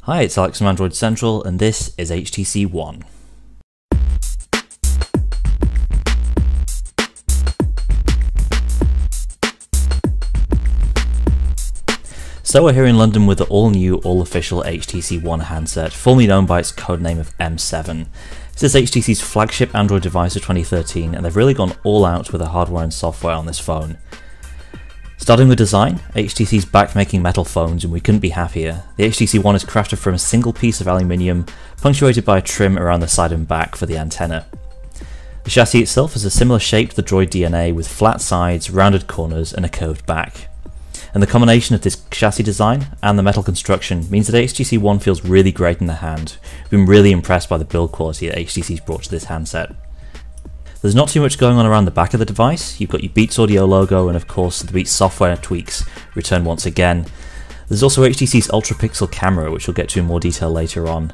Hi, it's Alex from Android Central, and this is HTC One. So we're here in London with the all-new, all-official HTC One handset, formerly known by its codename of M7. This is HTC's flagship Android device of 2013, and they've really gone all out with the hardware and software on this phone. Starting with design, HTC's back making metal phones, and we couldn't be happier. The HTC One is crafted from a single piece of aluminium, punctuated by a trim around the side and back for the antenna. The chassis itself is a similar shape to the Droid DNA, with flat sides, rounded corners, and a curved back. And the combination of this chassis design and the metal construction means that HTC One feels really great in the hand. We've been really impressed by the build quality that HTC's brought to this handset. There's not too much going on around the back of the device. You've got your Beats Audio logo, and of course the Beats software tweaks return once again. There's also HTC's Ultra Pixel camera, which we'll get to in more detail later on.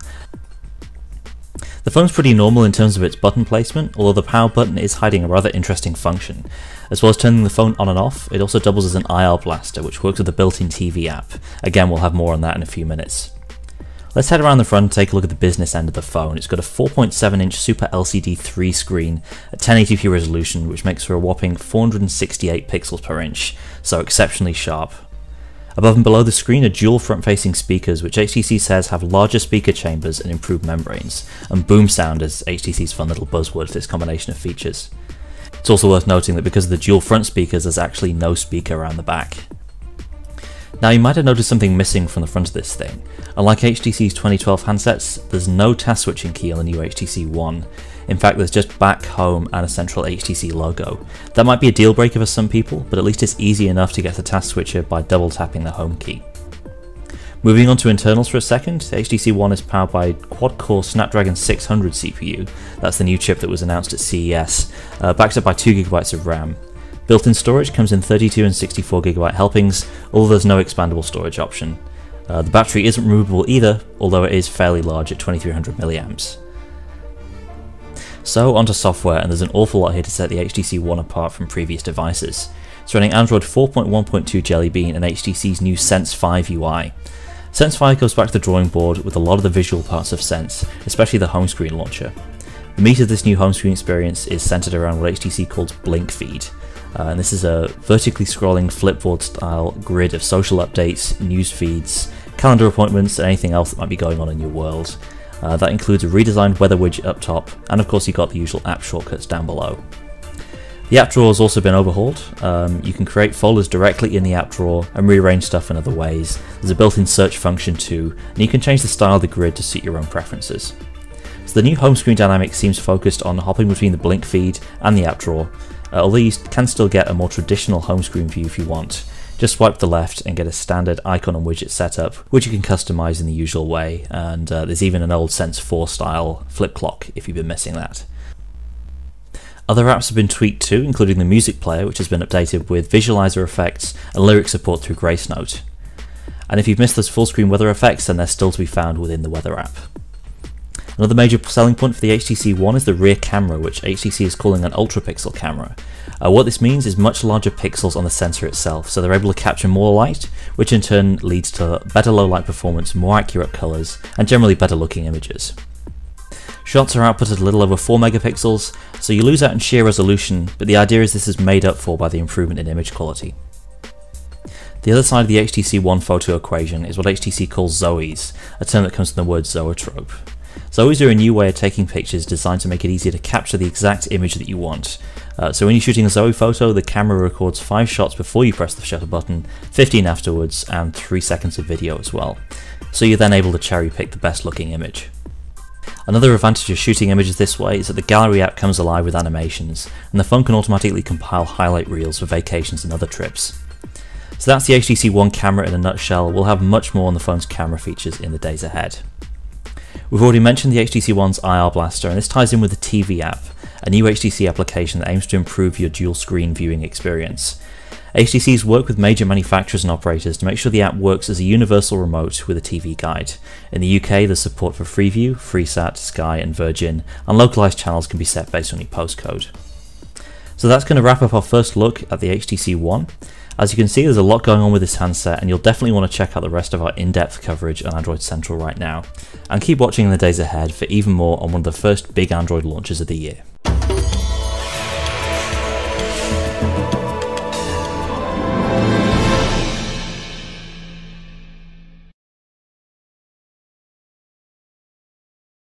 The phone's pretty normal in terms of its button placement, although the power button is hiding a rather interesting function. As well as turning the phone on and off, it also doubles as an IR blaster, which works with the built-in TV app. Again, we'll have more on that in a few minutes. Let's head around the front and take a look at the business end of the phone. It's got a 4.7-inch Super LCD 3 screen at 1080p resolution, which makes for a whopping 468 pixels per inch, so exceptionally sharp. Above and below the screen are dual front-facing speakers, which HTC says have larger speaker chambers and improved membranes, and boom sound is HTC's fun little buzzword for this combination of features. It's also worth noting that because of the dual front speakers, there's actually no speaker around the back. Now, you might have noticed something missing from the front of this thing. Unlike HTC's 2012 handsets, there's no task switching key on the new HTC One. In fact, there's just back, home, and a central HTC logo. That might be a deal breaker for some people, but at least it's easy enough to get the task switcher by double tapping the home key. Moving on to internals for a second, the HTC One is powered by a quad-core Snapdragon 600 CPU. That's the new chip that was announced at CES, backed up by 2GB of RAM. Built-in storage comes in 32 and 64GB helpings, although there's no expandable storage option. The battery isn't removable either, although it is fairly large at 2300 mAh. So onto software, and there's an awful lot here to set the HTC One apart from previous devices. It's running Android 4.1.2 Jelly Bean and HTC's new Sense 5 UI. Sense 5 goes back to the drawing board with a lot of the visual parts of Sense, especially the home screen launcher. The meat of this new home screen experience is centered around what HTC calls Blink Feed. And this is a vertically scrolling flipboard style grid of social updates, news feeds, calendar appointments, and anything else that might be going on in your world. That includes a redesigned weather widget up top, and of course you've got the usual app shortcuts down below. The app drawer has also been overhauled. You can create folders directly in the app drawer and rearrange stuff in other ways. There's a built-in search function too, and you can change the style of the grid to suit your own preferences. So the new home screen dynamic seems focused on hopping between the Blink feed and the app drawer, although you can still get a more traditional home screen view if you want. Just swipe to the left and get a standard icon and widget setup, which you can customize in the usual way, and there's even an old Sense 4 style flip clock if you've been missing that. Other apps have been tweaked too, including the music player, which has been updated with visualizer effects and lyric support through Grace Note. And if you've missed those full screen weather effects, then they're still to be found within the weather app. Another major selling point for the HTC One is the rear camera, which HTC is calling an Ultra Pixel camera. What this means is much larger pixels on the sensor itself, so they're able to capture more light, which in turn leads to better low light performance, more accurate colours, and generally better looking images. Shots are output at a little over 4 megapixels, so you lose out in sheer resolution, but the idea is this is made up for by the improvement in image quality. The other side of the HTC One photo equation is what HTC calls Zoes, a term that comes from the word zoetrope. Zoes are a new way of taking pictures designed to make it easier to capture the exact image that you want. So when you're shooting a Zoe photo, the camera records 5 shots before you press the shutter button, 15 afterwards, and 3 seconds of video as well. So you're then able to cherry pick the best looking image. Another advantage of shooting images this way is that the gallery app comes alive with animations, and the phone can automatically compile highlight reels for vacations and other trips. So that's the HTC One camera in a nutshell. We'll have much more on the phone's camera features in the days ahead. We've already mentioned the HTC One's IR Blaster, and this ties in with the TV app, a new HTC application that aims to improve your dual screen viewing experience. HTC's worked with major manufacturers and operators to make sure the app works as a universal remote with a TV guide. In the UK, there's support for Freeview, Freesat, Sky and Virgin, and localized channels can be set based on your postcode. So that's going to wrap up our first look at the HTC One. As you can see, there's a lot going on with this handset, and you'll definitely want to check out the rest of our in-depth coverage on Android Central right now, and keep watching in the days ahead for even more on one of the first big Android launches of the year.